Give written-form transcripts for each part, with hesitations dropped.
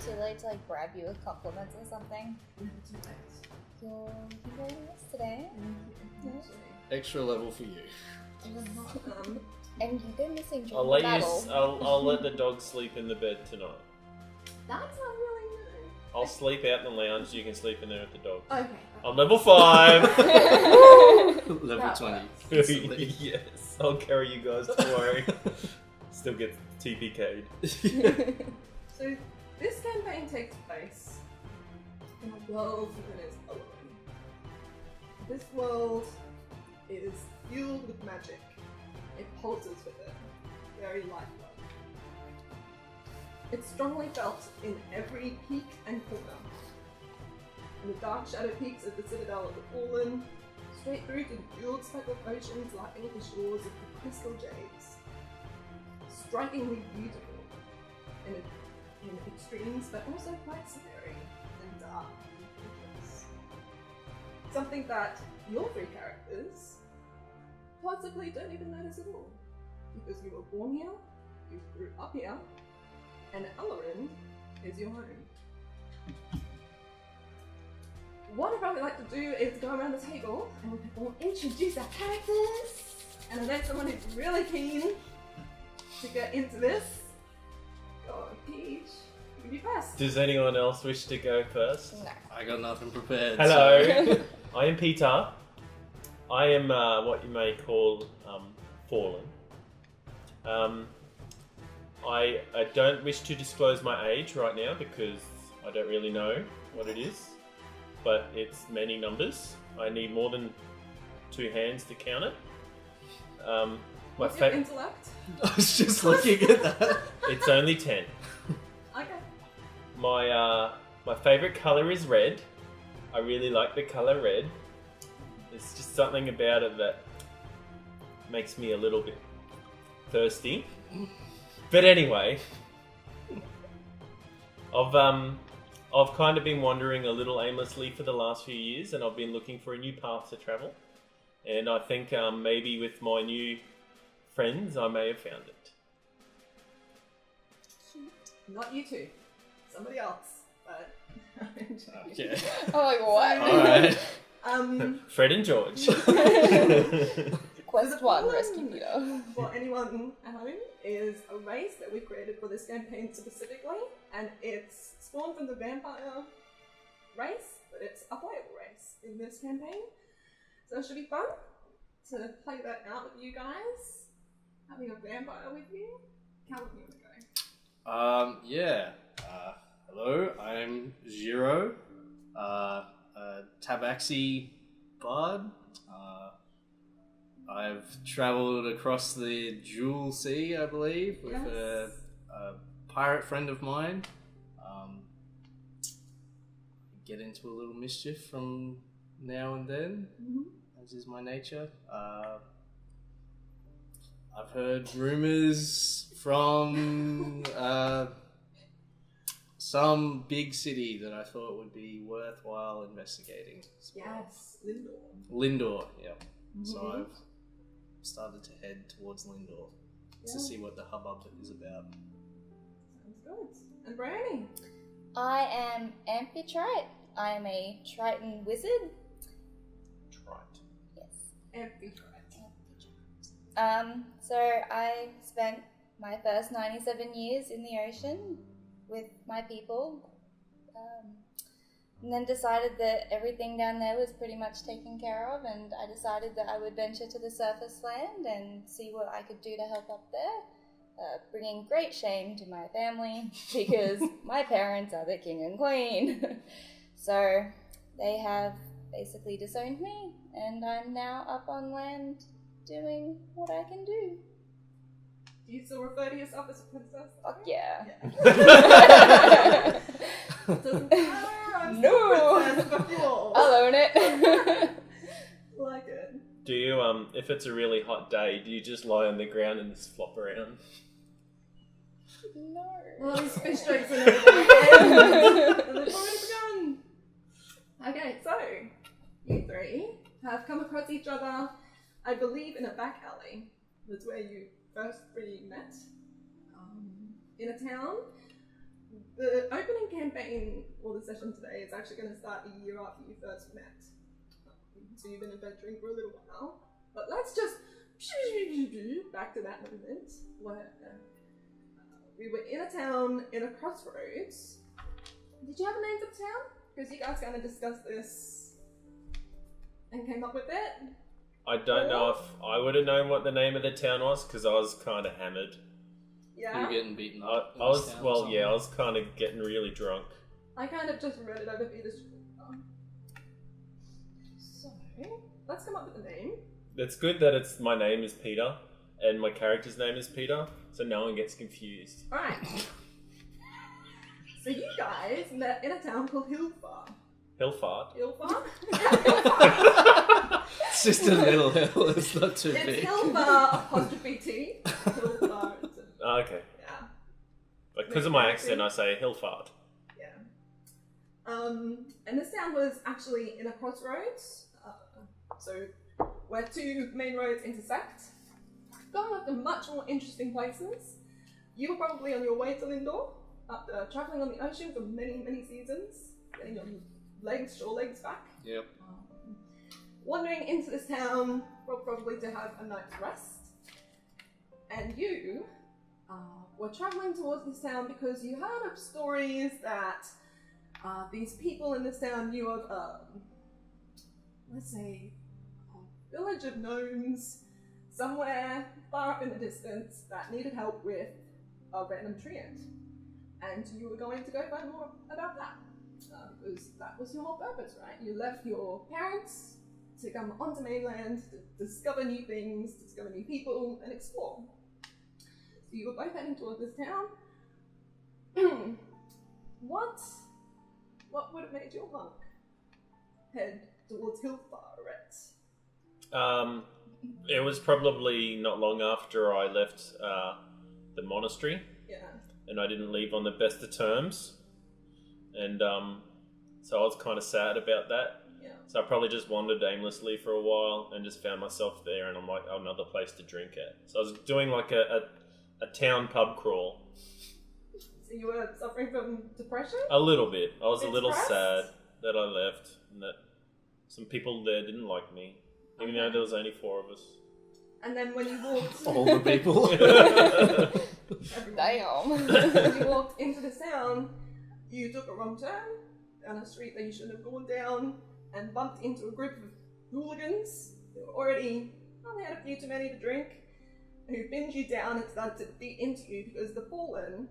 too late to like bribe you with compliments or something? You're very nice today. Extra level for you. And you go missing I'll during the let battle. I'll let the dog sleep in the bed tonight. That's not really good. I'll sleep out in the lounge. You can sleep in there with the dog. Okay. I'm level 5. Level 20. Yes, I'll carry you guys. Don't worry. Still get TPK'd. So this campaign takes place in a world that is alone. This world is fueled with magic. It pulses with it. Very lifelike. It's strongly felt in every peak and corner. In the dark shadow peaks of the Citadel of the Fallen, straight through to the jeweled speck of oceans lapping the shores of the crystal jades. Strikingly beautiful in extremes, but also quite scary and dark and dangerous. Something that your three characters possibly don't even notice at all, because you were born here, you grew up here, and Elrond is your home. What I'd probably like to do is go around the table and we can all introduce our characters. And I know someone who's really keen to get into this. Go on, Peach. You first. Does anyone else wish to go first? No. I got nothing prepared. Hello, So. I am Peter. I am what you may call fallen. I don't wish to disclose my age right now because I don't really know what it is, but it's many numbers. I need more than 2 hands to count it. What's your intellect? I was just looking at that. It's only 10. Okay. My favourite colour is red. I really like the colour red. There's just something about it that makes me a little bit thirsty. But anyway, I've kind of been wandering a little aimlessly for the last few years, and I've been looking for a new path to travel. And I think maybe with my new friends, I may have found it. Not you two. Somebody else. But Okay. Oh my god. Alright. Fred and George. Quest 1, Rescue Peter. For anyone at home, is a race that we created for this campaign specifically, and it's spawned from the vampire race, but it's a playable race in this campaign. So it should be fun to play that out with you guys. Having a vampire with you. Callum, you want to go? Yeah. Hello, I'm Jiro, a Tabaxi bard. I've travelled across the Jewel Sea, I believe, with Yes. a pirate friend of mine. Get into a little mischief from now and then, as is my nature. I've heard rumours from some big city that I thought would be worthwhile investigating. Yes, Lindor. Lindor, yeah. So I've started to head towards Lindor to see what the hubbub is about. Sounds good. And Bryony? I am Amphitrite. I am a Triton wizard. Trite. Yes. Every So I spent my first 97 years in the ocean with my people, and then decided that everything down there was pretty much taken care of, and I decided that I would venture to the surface land and see what I could do to help up there, bringing great shame to my family because my parents are the king and queen. So they have basically disowned me, and I'm now up on land doing what I can do. Do you still refer to yourself as a princess? Fuck yeah. Doesn't matter, I'm No. still a princess, fuck you all. I'll own it. Like it. Do you, if it's a really hot day, do you just lie on the ground and just flop around? No. Well, these fish jokes and everything. And they've already begun. Okay, so you three have come across each other, I believe, in a back alley. That's where you first three met. In a town The opening campaign for the session today is actually going to start a year after you first met. So you've been adventuring for a little while. But let's just back to that moment where we were in a town in a crossroads. Did you have a name for the town? Because you guys kind of discussed this and came up with it. I don't know if I would have known what the name of the town was because I was kind of hammered. Yeah. You're getting beaten I up. was, well, yeah, I was kind of getting really drunk. I kind of just read it over Peter's. So, let's come up with a name. It's good that my name is Peter and my character's name is Peter, so no one gets confused. Alright. So you guys met in a town called Hilfar. Hillfart. Hilfar? It's just a little hill, it's not too It's big. Hilfar apostrophe T. Hilfar. Oh, okay. Yeah. But because of my accent, I say Hillfart. Yeah. And this town was actually in a crossroads. So where two main roads intersect. Going up to much more interesting places. You were probably on your way to Lindor after travelling on the ocean for many, many seasons, getting your shore legs back. Yep. Wandering into this town, probably to have a night's rest. And you were travelling towards this town because you heard of stories that these people in this town knew of, let's say, a village of gnomes somewhere far up in the distance that needed help with a random treant. And you were going to go find more about that. Because that was your whole purpose, right? You left your parents to come onto mainland to discover new things, discover new people, and explore. So you were both heading towards this town. What would have made your monk head towards Hilfaret? It was probably not long after I left the monastery. Yeah. And I didn't leave on the best of terms. And so I was kind of sad about that. Yeah. So I probably just wandered aimlessly for a while and just found myself there, and I'm like, oh, another place to drink at. So I was doing like a town pub crawl. So you were suffering from depression? A little bit. I was a little Depressed? sad that I left and that some people there didn't like me, even though there was only 4 of us. And then when you walked... All the people. Damn. When you walked into the town, you took a wrong turn down a street that you shouldn't have gone down and bumped into a group of hooligans who already only had a few too many to drink, who pinned you down and started to beat into you because the fallen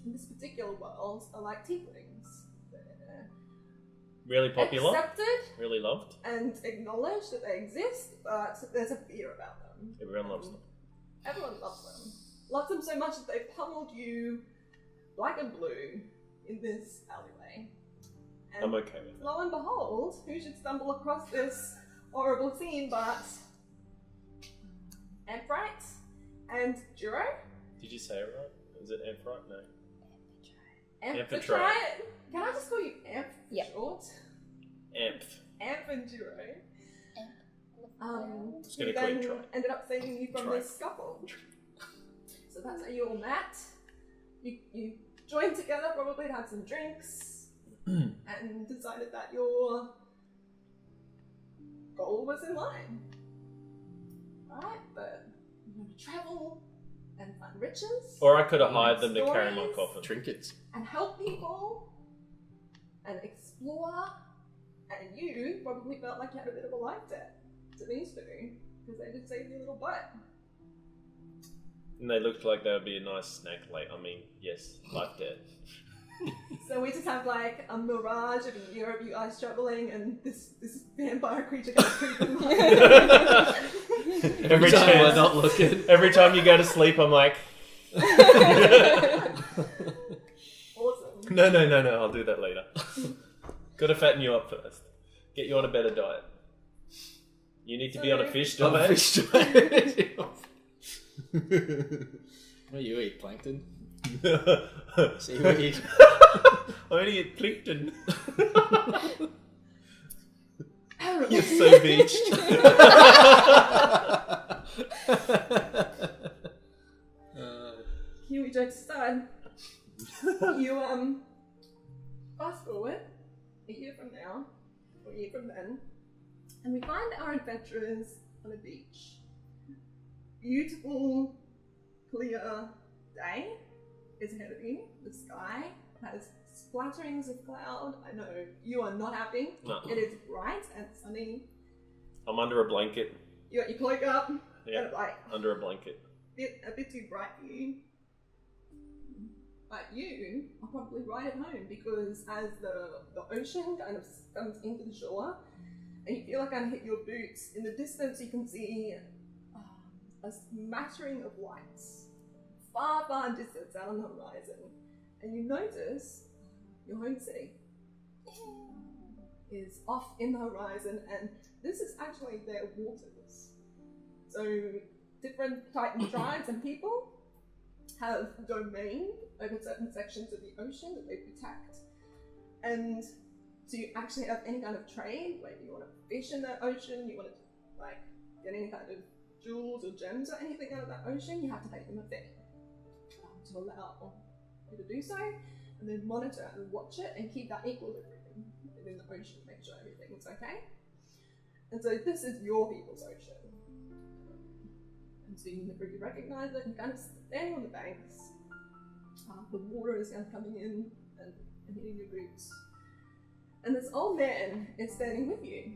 in this particular world are like tieflings. They're Really popular. accepted Really loved. and acknowledged that they exist, but there's a fear about them. Everyone loves them. Everyone loves them. Loves them so much that they pummeled you black and blue in this alleyway. And I'm okay with that. lo and behold, who should stumble across this horrible scene but Amph and Jiro? Did you say it right? Was it Amphrite? No. Amphitrite. Can I just call you Amph for Yeah. short? Amph. Amph and Jiro. Just gonna Who call you then Try. ended up saving you from Try. this scuffle. So that's how you all met. You joined together probably to have some drinks and decided that your goal was in line. Right? But you want to travel and find riches Or I could have hired them to carry my Stories. coffin. Trinkets. and help people and explore. And you probably felt like you had a bit of a life debt to these two because they did save your little butt. And they looked like they would be a nice snack late. I mean, yes, life debt. So we just have like a mirage of a year of you guys traveling and this vampire creature gets creeping. Every time chance. we're not looking. Every time you go to sleep, I'm like, Awesome. no, I'll do that later. Gotta fatten you up first. Get you on a better diet. You need to be on a fish On diet. fish diet. What do you eat? Plankton? Seaweed? I only eat plankton. You're so beached. Huey jokes aside. You fast forward a year from now, or a year from then, and we find our adventurers on a beach. Beautiful, clear day is ahead of you. The sky has splatterings of cloud. I know you are not happy. No. It is bright and sunny. I'm under a blanket. You got your cloak up. Yeah, And like under a blanket. a bit too bright for you. But you are probably right at home because as the ocean kind of comes into the shore and you feel like I hit your boots, in the distance you can see a smattering of lights far, far distance out on the horizon. And you notice your home city is off in the horizon, and this is actually their waters. So different Titan tribes and people have domain over certain sections of the ocean that they protect. And to actually have any kind of trade, whether you want to fish in that ocean, you want to like get any kind of jewels or gems or anything out of that ocean, you have to pay them a fee to allow you to do so, and then monitor and watch it and keep that equilibrium within the ocean, make sure everything's okay. And so this is your people's ocean. And so you recognize it and kind of standing on the banks. The water is kind of coming in and hitting your boots. And this old man is standing with you.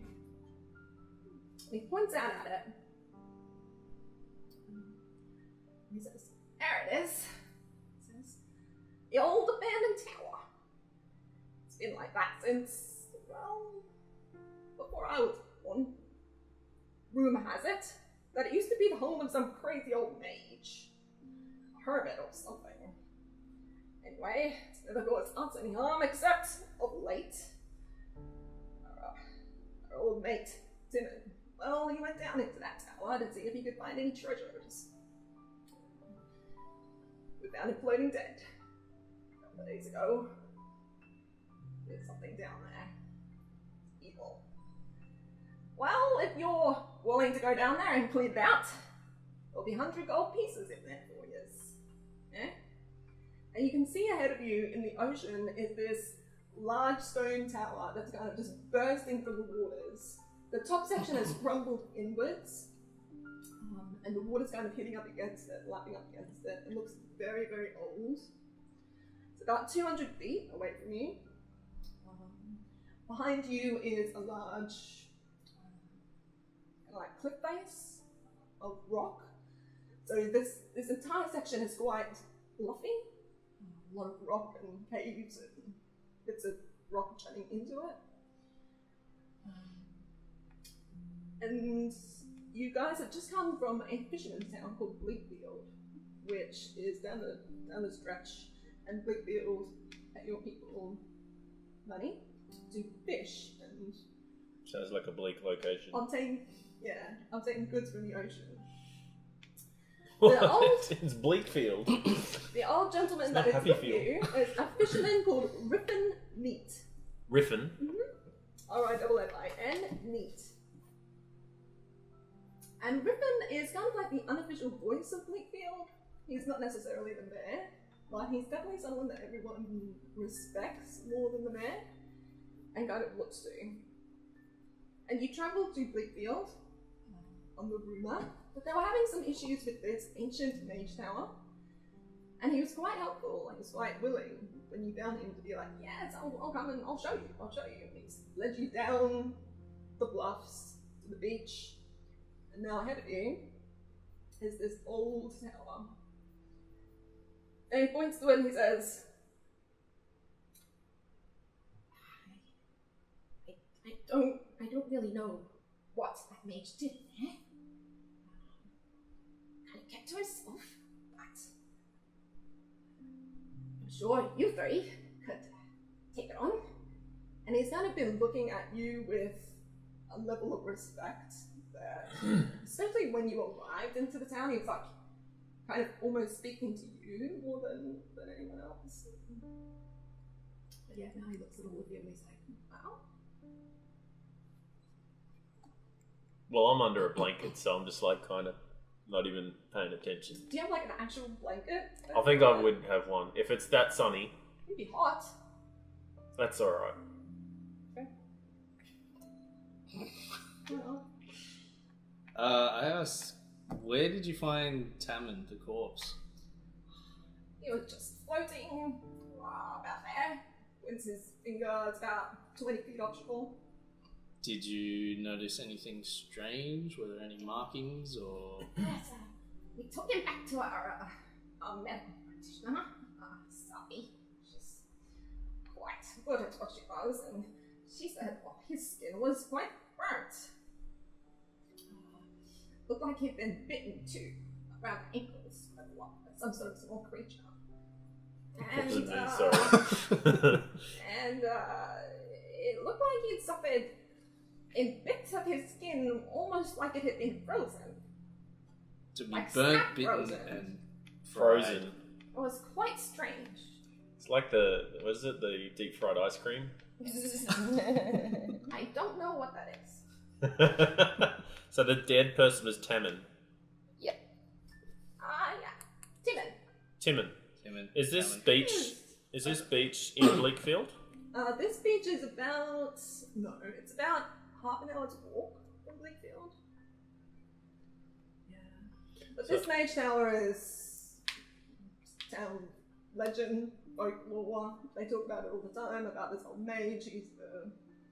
He points out at it. He says, "There it is." He says, "The old abandoned tower. It's been like that since, well, before I was born. Rumor has it that it used to be the home of some crazy old mage. A hermit or something. Anyway, it's never caused us any harm except of late. Our old mate, Timon, well, he went down into that tower to see if he could find any treasures. We found him floating dead a couple of days ago. There's something down there. It's evil. Well, if you're willing to go down there and clean it out, there'll be 100 gold pieces in there for you. Yeah? And you can see ahead of you in the ocean is this large stone tower that's kind of just bursting from the waters. The top section has crumbled inwards, and the water's kind of hitting up against it, lapping up against it. It looks very, very old. It's about 200 feet away from you. Behind you is a large like cliff face of rock. So this entire section is quite bluffy. A lot of rock and caves and bits of rock jutting into it. And you guys have just come from a fisherman's town called Bleakfield, which is down the stretch, and Bleakfield pay your people money to fish and Sounds like a bleak location. obtain goods from the ocean. It's Bleakfield. The old gentleman It's that not is with Happyfield. you is a fisherman called Riffin Neat. Riffin. R-I-F-F-I-N, Neat. And Riffin is kind of like the unofficial voice of Bleakfield. He's not necessarily the mayor, but he's definitely someone that everyone respects more than the mayor and kind of looks to. And you travel to Bleakfield on the rumour that they were having some issues with this ancient mage tower. And he was quite helpful, he was quite willing when you found him to be like, yes, I'll come and I'll show you. And he's led you down the bluffs to the beach. And now ahead of you is this old tower. And he points to it and he says, I don't really know what that mage did there. Kind of kept to himself, but I'm sure you three could take it on. And he's kind of been looking at you with a level of respect that, especially when you arrived into the town, he was like kind of almost speaking to you more than anyone else. But yeah, now he looks at all of you and he's like, wow. Well, I'm under a blanket, so I'm just like kind of not even paying attention. Do you have like an actual blanket? I think I would have one. If it's that sunny, It'd be hot. that's alright. Well, I asked, where did you find Tammin, the corpse? he was just floating about there. With his finger, it's about 20 feet offshore. Did you notice anything strange? Were there any markings or? Yes, we took him back to our medical practitioner, Sally. She's quite good at what she does, and she said his skin was quite burnt. Looked like he'd been bitten too, around the ankles quite a lot by some sort of small creature. And, Sorry. and it looked like he'd suffered in bits of his skin, almost like it had been frozen. To be Like burnt, snap bitten, frozen. and Frozen. fried. It was quite strange. It's like the deep fried ice cream? I don't know what that is. So the dead person was Tammin. Yep. Yeah. Timon. Tammin, Is this Tammin. beach? Is this beach in Bleakfield? This beach is it's about half an hour's walk from Bleakfield. Yeah. But So- this mage tower is town legend, folklore. They talk about it all the time, about this old mage who used to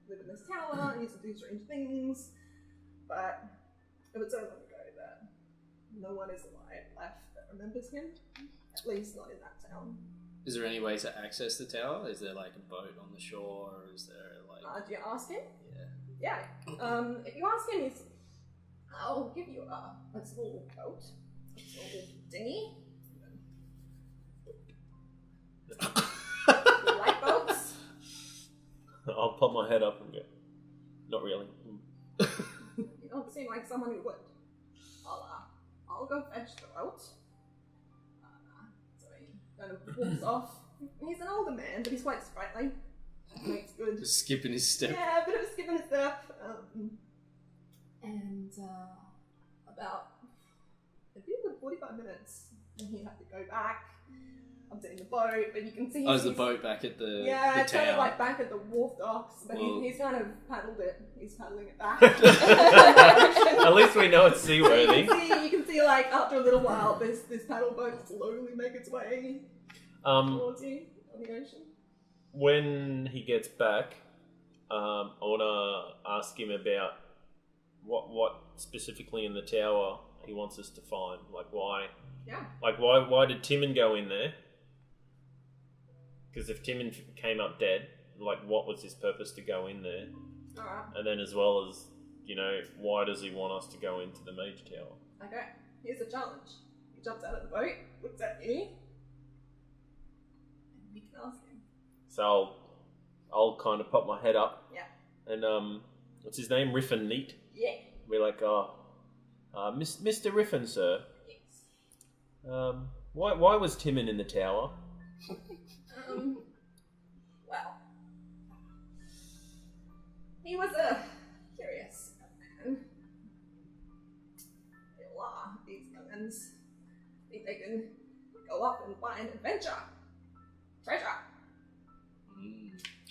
live in this tower, he used to do strange things. But it was so long ago that no one is alive left that remembers him. At least not in that town. Is there any way to access the tower? Is there like a boat on the shore? Or is there like? Do you ask him? Yeah. Yeah. If you ask him, I'll give you a small boat, a small dinghy. You like boats? I'll pop my head up and go. Not really. You don't seem like someone who would. I'll go fetch the boat. So he kind of walks off. He's an older man, but he's quite sprightly. Makes good. Just skipping his step. Yeah, a bit of a skip and a step. And about a bit of 45 minutes, and he had to go back. I'm in the boat, but you can see. Oh, is the boat back at the Yeah, it's town? kind of like back at the wharf docks, but Well- he's kind of paddled it. He's paddling it back. At least we know it's So seaworthy. you can see, like after a little while, this paddle boat slowly make its way towards you on the ocean. When he gets back, I want to ask him about what specifically in the tower he wants us to find. Like why? Yeah. Like why did Timon go in there? Because if Timon came up dead, like what was his purpose to go in there? Alright. And then as well as, why does he want us to go into the mage tower? Okay. Here's a challenge. He jumps out of the boat, looks at you, and we can ask him. So I'll kind of pop my head up. Yeah. And what's his name? Riffin Neat. Yeah. We're like, Mr. Riffin, sir. Yes. Why was Timon in the tower? Well, he was a curious young man. They all are, these young'uns. Think they can go up and find adventure, treasure,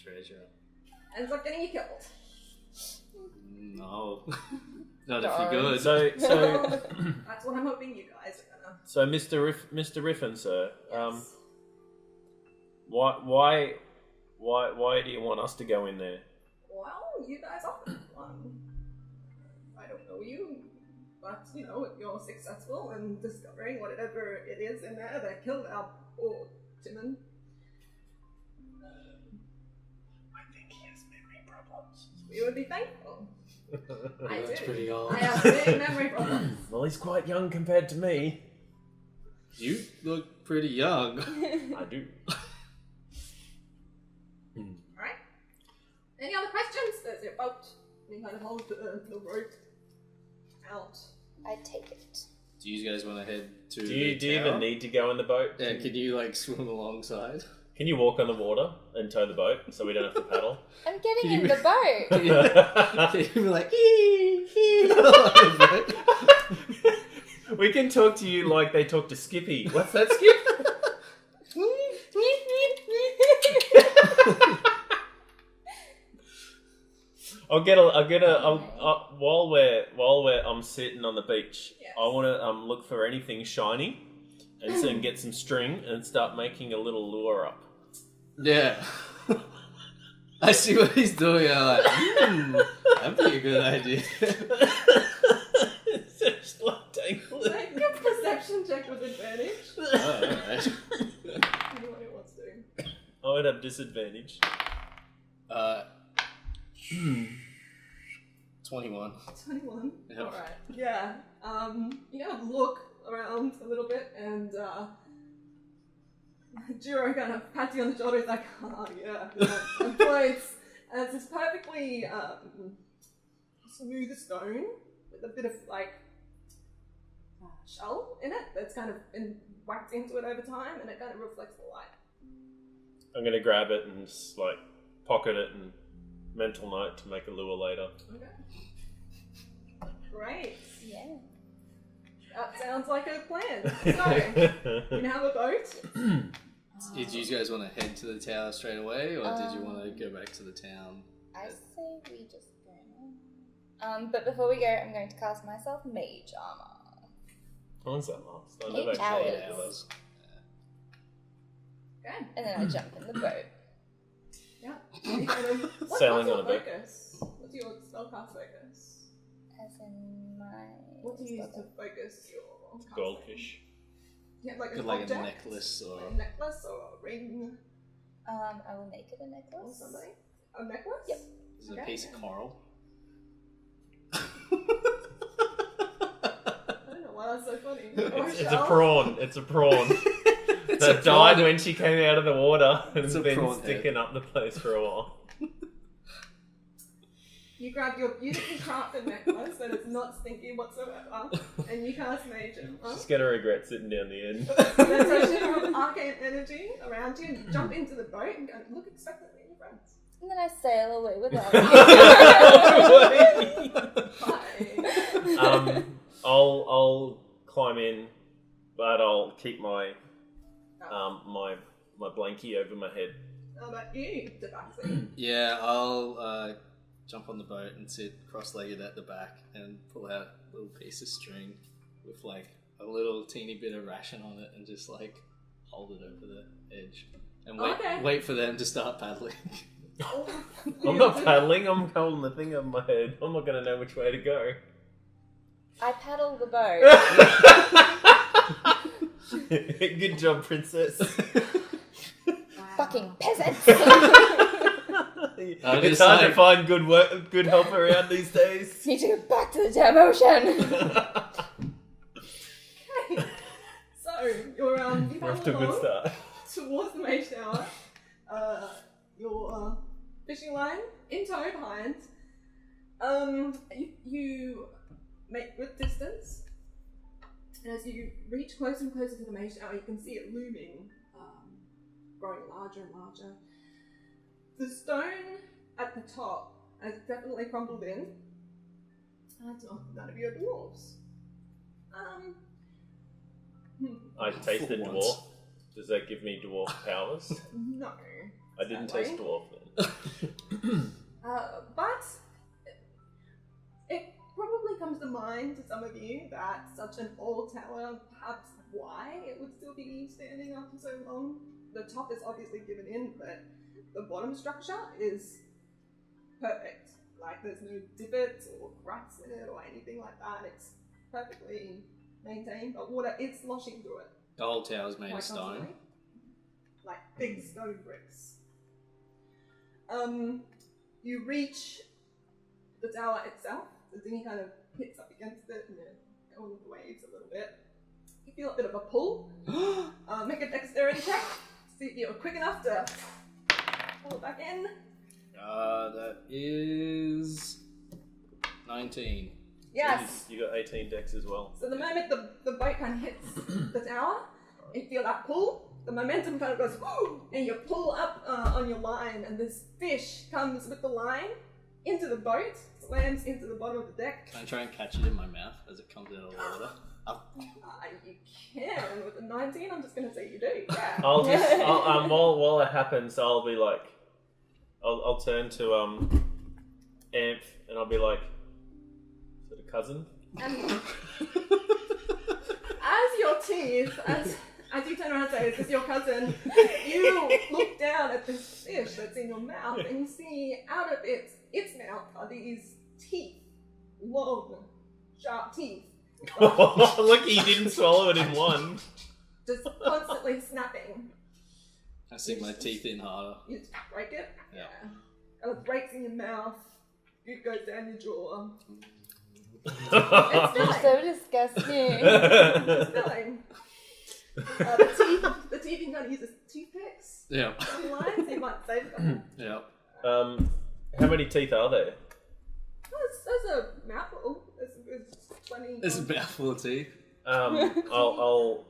Treasure. ends up getting you killed. No. Not if Darn. you're good. So That's what I'm hoping you guys are gonna. so Mr. Riffin, sir. Yes. Why do you want us to go in there? Well, you guys are. I don't know you, but if you're successful in discovering whatever it is in there that killed our poor Timon. I think he has memory problems. We would be thankful. I That's do. pretty old. I have big memory problems. Well, he's quite young compared to me. You look pretty young. I do. Alright. Any other questions? There's your boat. You kind of hold the rope out. I take it. Do you guys want to head to Do the you tower? even need to go in the boat? Yeah, can you swim alongside? Can you walk on the water and tow the boat so we don't have to paddle? I'm getting Can in you- the boat. Can you be like, ee, ee, on the boat? We can talk to you like they talk to Skippy. What's that, Skip? While I'm sitting on the beach, Yes. I want to look for anything shiny and then get some string and start making a little lure up. Yeah. I see what he's doing. I'm like, that'd be a good idea. It's just like dangling. Make a perception check with advantage. Oh, alright. Anyone who wants to. I would have disadvantage. 21. 21. Yep. Alright. Yeah. You kind of look around a little bit and Jiro kind of pats you on the shoulder. He's like, oh yeah, and points. And it's this perfectly smooth stone with a bit of like shell in it that's kind of been whacked into it over time, and it kind of reflects the light. I'm gonna grab it and just like pocket it and mental note to make a lure later. Okay. Great. Yeah. That sounds like a plan. So, you now have a boat. Did you guys want to head to the tower straight away, or did you want to go back to the town? I say we just go. But before we go, I'm going to cast myself mage armor. When's that last? I 8 never hours. 8 hours. Okay. And then I jump in the boat. Yeah. What's Sailing your on a boat. focus? What's your spellcast focus? As in my... What do you use to focus your casting? Goldfish. Yeah, like an Like object? a necklace or... A necklace or a ring I will make it a or necklace. something? A necklace? Yep. Is it a Okay. piece of coral? I don't know why that's so funny. Or It's a shell? prawn. It's a prawn. It's that a died prawn. when she came out of the water and It's has a been prawn sticking up the place for a while. You grab your beautifully crafted necklace that is not stinky whatsoever, and you cast mage. She's gonna regret sitting down the end. There's a shiver of arcane energy around you, and you jump into the boat and go, look expectantly at your friends. And then I sail away without Bye. I'll climb in, but I'll keep my my blankie over my head. How about you, Tabaxi? Yeah, I'll jump on the boat and sit cross-legged at the back and pull out a little piece of string with like a little teeny bit of ration on it and just like hold it over the edge and wait for them to start paddling. I'm not paddling, I'm holding the thing over my head. I'm not gonna know which way to go. I paddle the boat. Good job, princess. Fucking peasants! It's hard to find good help around these days. Need to go back to the damn ocean! Okay. So, you're you We're off to paddle a good along start. towards the mage tower. Your fishing line in tow behind. You make good distance, and as you reach closer and closer to the mage tower, you can see it looming, growing larger and larger. The stone at the top has definitely crumbled in. None of you are dwarves. I tasted For dwarf. once. Does that give me dwarf powers? No. I didn't sadly. taste dwarf then. But it probably comes to mind to some of you that such an old tower, perhaps why it would still be standing after so long. The top is obviously given in, but the bottom structure is perfect. Like there's no divots or cracks in it or anything like that. It's perfectly maintained, but water is sloshing through it. The whole tower's made Quite of stone. constantly. Like big stone bricks. You reach the tower itself. The dinghy kind of hits up against it and then going with the waves a little bit. You feel a bit of a pull. Make a dexterity check. See if you're quick enough to pull it back in. That is 19. Yes. You got 18 decks as well. So the moment the boat kind of hits the tower, you feel that pull. The momentum kind of goes, whoo, and you pull up on your line, and this fish comes with the line into the boat, slams into the bottom of the deck. Can I try and catch it in my mouth as it comes out of the water? You can. With a 19, I'm just going to say you do. Yeah. While it happens, I'll be like, I'll turn to Amph and I'll be like, is it a cousin? And as your teeth, as you turn around and say, is this your cousin? You look down at this fish that's in your mouth and you see out of its mouth are these teeth. Long, sharp teeth. Lucky you didn't swallow it in one. Just constantly snapping. I sink my teeth in harder. You just break it. Yeah. And it breaks in your mouth. It goes down your jaw. It's so disgusting. It's filling. The teeth you can kind of use as toothpicks. Yeah. On lines, you might save them. Yeah. How many teeth are there? There's a mouthful. There's 20. There's a mouthful of teeth. I'll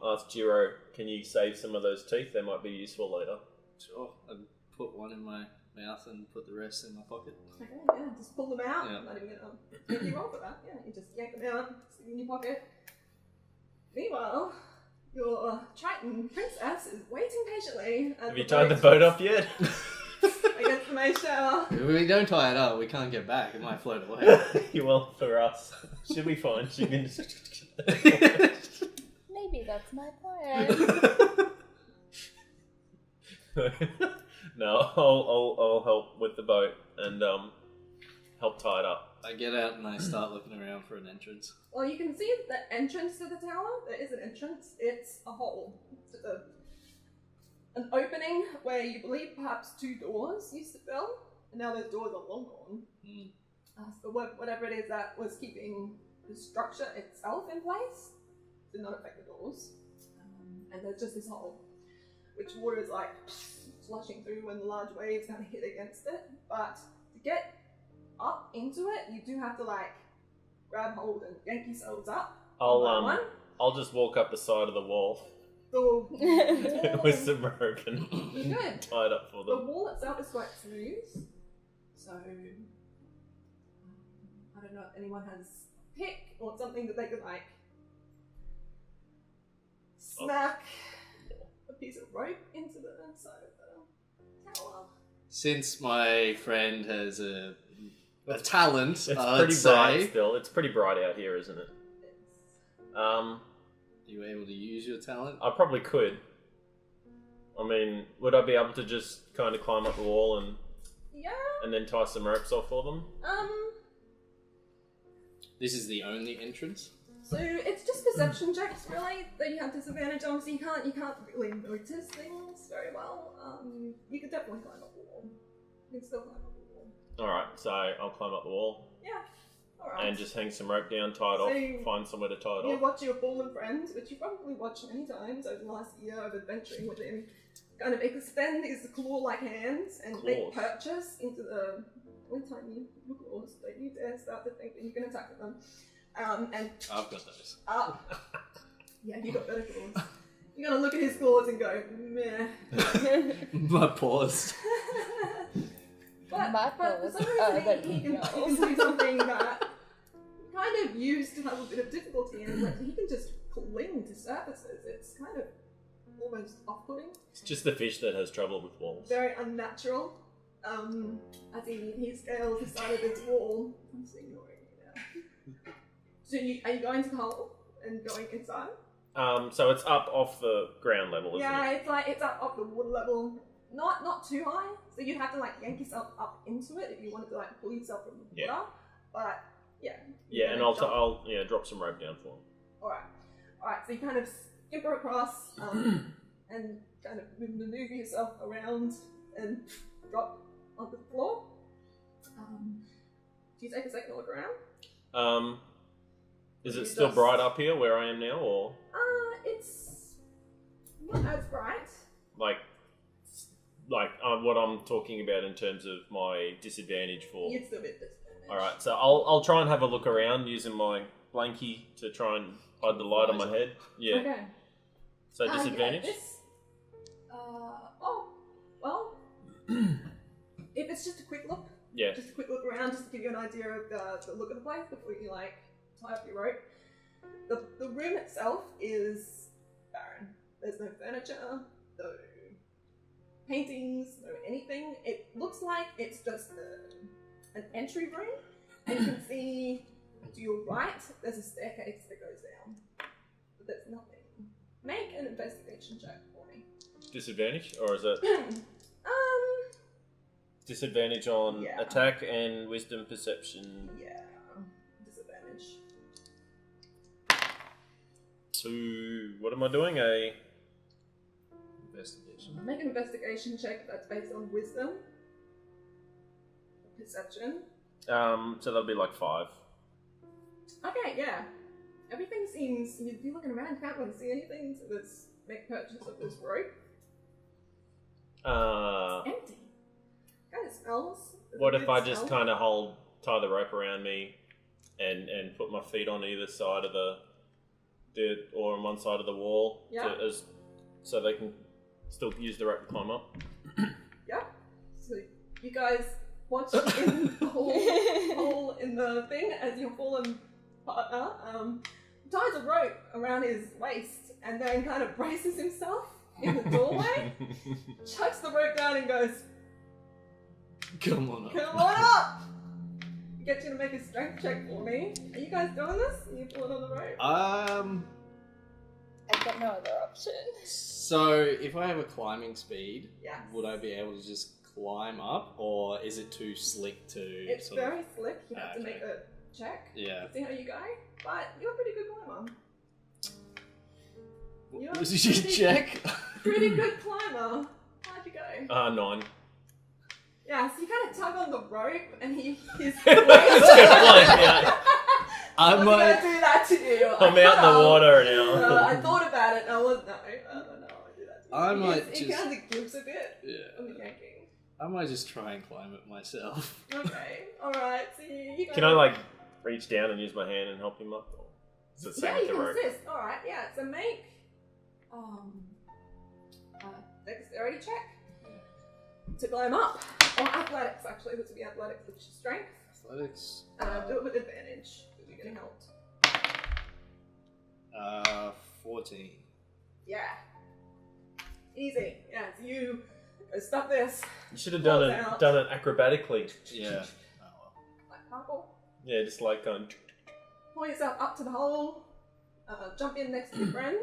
ask Jiro, can you save some of those teeth? They might be useful later. Sure. I'd put one in my mouth and put the rest in my pocket. Okay, yeah, just pull them out. Yeah. I'm not even going to roll for that. Yeah, you just yank them out, stick them in your pocket. Meanwhile, your Triton princess is waiting patiently. Have you tied the boat up yet? Against the main shower. If we don't tie it up, we can't get back. It might float away. Well, for us, she'll be fine. She can just... Maybe that's my plan. No, I'll help with the boat and help tie it up. I get out and I start looking around for an entrance. Well, you can see the entrance to the tower. There is an entrance. It's a hole. It's an opening where you believe perhaps 2 doors used to fill, and now those doors are long gone. Mm. So whatever it is that was keeping the structure itself in place did not affect the doors. And there's just this hole, which water is like slushing through when the large waves kind of hit against it. But to get up into it, you do have to like grab hold and yank yourselves up. I'll just walk up the side of the wall with some rope and tie it up for them. The wall itself is quite smooth, so I don't know if anyone has a pick or something that they could like smack a piece of rope into the side of the tower. Since my friend has a talent, It's I'd pretty bright say. still. It's pretty bright out here, isn't it? Are you able to use your talent? I probably could. I mean, would I be able to just kind of climb up the wall and then tie some ropes off for them? This is the only entrance? So it's just perception checks really that you have disadvantage on, so you can't really notice things very well. You could definitely climb up the wall. You can still climb up the wall. Alright, so I'll climb up the wall. Yeah. Alright. And just hang some rope down, tie it off, find somewhere to tie it You off. watch your fallen friend, which you probably watched many times over the last year of adventuring with him, kind of extend his claw-like hands and make purchase into the tiny little claws. Don't you dare start to think that you can attack them. And I've got those. yeah, you got better claws. You're gonna look at his claws and go, meh. My paws. My but for claws. some Oh, reason but he can no. do something that kind of used to have a bit of difficulty in, like he can just cling to surfaces. It's kind of almost off-putting. It's just the fish that has trouble with walls. Very unnatural. As he scales the side of this wall. I'm just ignoring you now. So are you going to the hole and going inside? So it's up off the ground level, isn't it? It's up off the water level. Not too high, so you'd have to like yank yourself up into it if you wanted to like pull yourself from the water. But yeah. Yeah, and I'll drop some rope down for him. Alright, so you kind of skimper across and kind of maneuver yourself around and drop onto the floor. Do you take a second to look around? Is it still bright up here where I am now, or? It's not as bright. Like what I'm talking about in terms of my disadvantage for. You'd still be at disadvantage. Alright, so I'll try and have a look around using my blankie to try and hide the light on my head. Yeah. Okay. So disadvantage? If it's just a quick look. Yeah. Just a quick look around, just to give you an idea of the look of the place before you like tie up your rope. The room itself is barren. There's no furniture, no paintings, no anything. It looks like it's just an entry room, and you can see to your right there's a staircase that goes down, but there's nothing. Make an investigation check for me. Disadvantage, or is it disadvantage on Yeah. attack and wisdom perception? Yeah, disadvantage. 2. What am I doing? A Investigation. Make an investigation check that's based on wisdom, perception. so that'll be like 5. Okay, yeah. Everything seems. You're looking around, can't really see anything, so let's make purchase of this rope. Empty. Kind of smells. There's What a if weird I just smell. kind of tie the rope around me and put my feet on either side of the or on one side of the wall, Yeah. so they can still use the rope to climb up? Yeah. So you guys watch in the hole in the thing as your fallen partner ties a rope around his waist and then kind of braces himself in the doorway, chucks the rope down and goes, Come on up. "Come on up!" Get you to make a strength check for me. Are you guys doing this? Are you pulling on the rope? I've got no other option. So if I have a climbing speed, Yes. would I be able to just climb up, or is it too slick to? It's sort of- very slick. You have to Okay. make a check. Yeah. See how you go. But you're a pretty good climber. You're What was your check? Pretty good climber. How'd you go? 9. Yeah, so you kind of tug on the rope and he's Let's go flying out. I was might. gonna do that to you. I'm out in the water now. I thought about it and I wasn't. No, I won't do that to you. I might He just- kind of gives a bit Yeah. on the yanking. I might just try and climb it myself. Okay, alright, so you go. Can I like reach down and use my hand and help him up? Or is it the Yeah, same you with the can rope? assist. Alright, yeah, so make dexterity check to climb up. Or athletics, actually. This would be athletics, which is strength. Athletics. Do it with advantage, because you're getting helped. 14. Yeah. Easy. Yeah, so you go stuff this. You should have Pulls out. done it acrobatically. Yeah. Like purple. Yeah, just like going. Pull yourself up to the hole. Jump in next to your friend.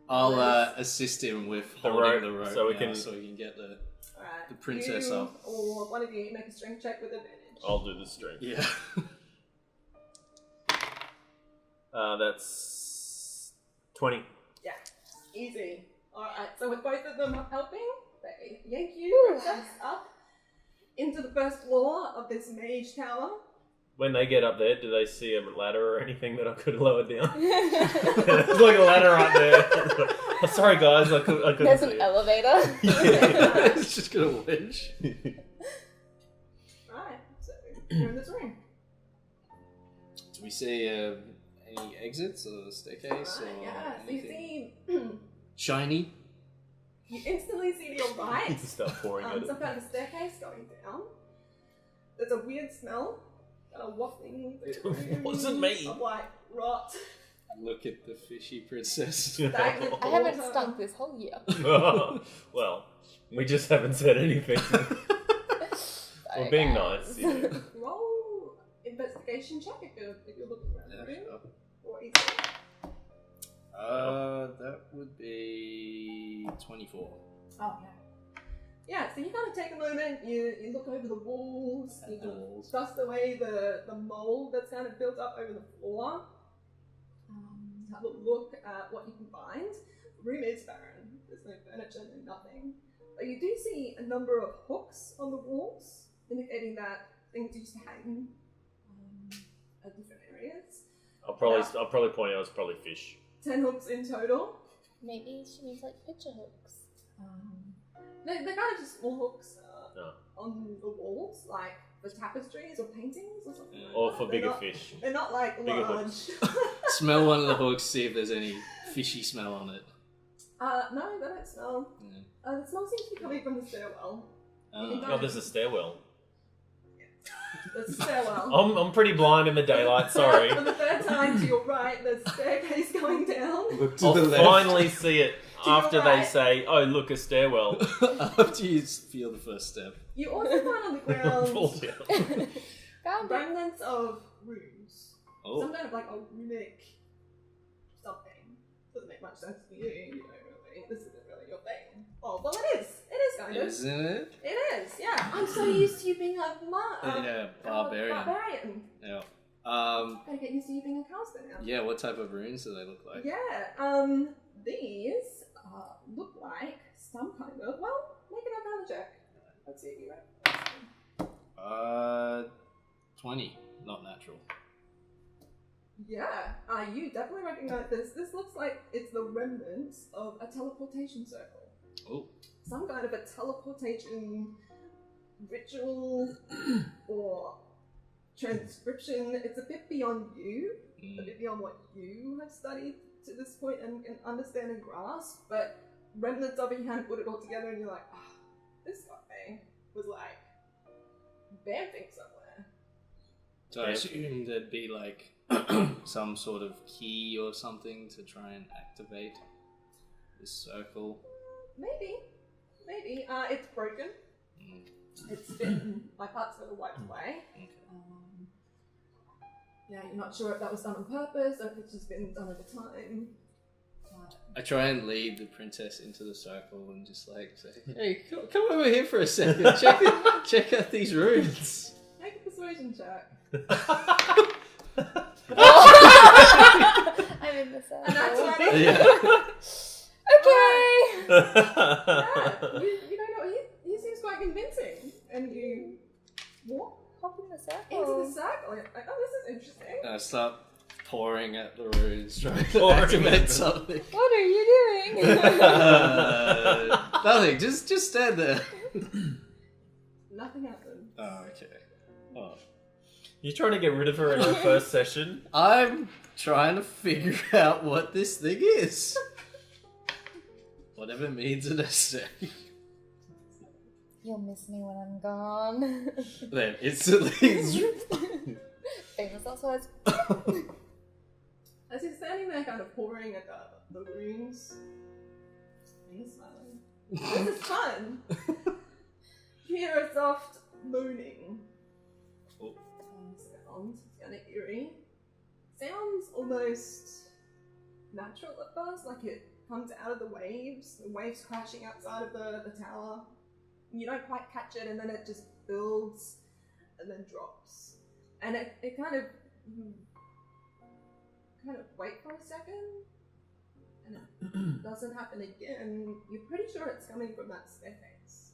I'll assist him with The holding rope, the rope so we now, can- so we can get the. Alright. The princess you, up. Or one of you make a strength check with advantage. I'll do the strength. Yeah. That's 20. Yeah. Easy. Alright, so with both of them helping, they yank you princess, up into the first floor of this mage tower. When they get up there, do they see a ladder or anything that I could lower down? There's like a ladder right there. Oh, sorry guys, I couldn't There's see an it. elevator. It's just gonna wedge. Right, so you're in this room. Do we see any exits or staircase Right, or yeah, so you anything? see, Shiny? you instantly see to your right Start pouring at some it. kind of staircase going down. There's a weird smell, kind of wafting through the room Wasn't me. of like rot. Look at the fishy princess. Stagnant I haven't water. stunk this whole year. Well, we just haven't said anything. We're being nice. Guys. Yeah. Roll investigation check if you're looking around the Yeah, room. sure. Or easy. That would be 24. Oh yeah. Yeah, so you kind of take a moment, you look over the walls, you kind of dust away the mold that's kind of built up over the floor. Have a look at what you can find. The room is barren. There's no furniture, no nothing. But you do see a number of hooks on the walls, indicating that things used to hang at different areas. I'll probably point out it's probably fish. 10 hooks in total. Maybe she means like picture hooks. They're kind of just small hooks Oh. on the walls, like for tapestries or paintings or something like Or that. for They're bigger not- fish. They're not like Bigger large. Smell one of the hooks, see if there's any fishy smell on it. No, they don't smell. Yeah. The smell seems to be coming from the stairwell. Oh. Oh, there's a stairwell. The stairwell. I'm pretty blind in the daylight, sorry. For the third time to your right, there's a staircase going down. Look to I'll the left. finally see it To your after they right. say, oh, look, a stairwell. After you feel the first step. You also find on the Fall ground down. Found it. remnants of runes. Oh. Some kind of like a runic something. Doesn't make much sense to you. You don't really. This isn't really your thing. Oh, well, it is. It is kind of. Isn't it? It is. Yeah. I'm so used to you being a Yeah, barbarian. Barbarian. Yeah. Gotta get used to you being a caster now. Yeah, what type of runes do they look like? Yeah. These look like some kind of. Well, make an arcana check. Let's see if you right. 20. Not natural. Yeah, you definitely recognize this. This looks like it's the remnants of a teleportation circle. Oh. Some kind of a teleportation ritual or transcription. It's a bit beyond you, a bit beyond what you have studied to this point and can understand and grasp, but remnants of it, you kind of put it all together and you're like, this guy was like vamping somewhere. So I assume there'd be like some sort of key or something to try and activate this circle. Maybe. It's broken. It's been, my parts got wiped away. Okay. Yeah, you're not sure if that was done on purpose or if it's just been done over time. I try and lead the princess into the circle and just like say, hey, come over here for a second. Check out these runes. Make a persuasion check. I'm in the cell. And that's 20. Yeah. Okay. Yeah, you don't know, he seems quite convincing. And you walk Hop in the circle. into the circle and you're like, oh, this is interesting. And I start pouring at the runes, trying to Pouring at activate them. something. What are you doing? Nothing, just stand there. Nothing happened. Oh, okay. Oh. You trying to get rid of her in the first session? I'm trying to figure out what this thing is. Whatever means it is. You'll miss me when I'm gone. Then instantly. Famous last words. As you're standing there kind of pouring at the runes, he's smiling. This is fun! You hear a soft moaning. Oh. Sound. It's kind of eerie. Sounds almost natural at first, like it comes out of the waves crashing outside of the tower. You don't quite catch it and then it just builds and then drops. And it kind of wait for a second and it doesn't happen again. You're pretty sure it's coming from that staircase.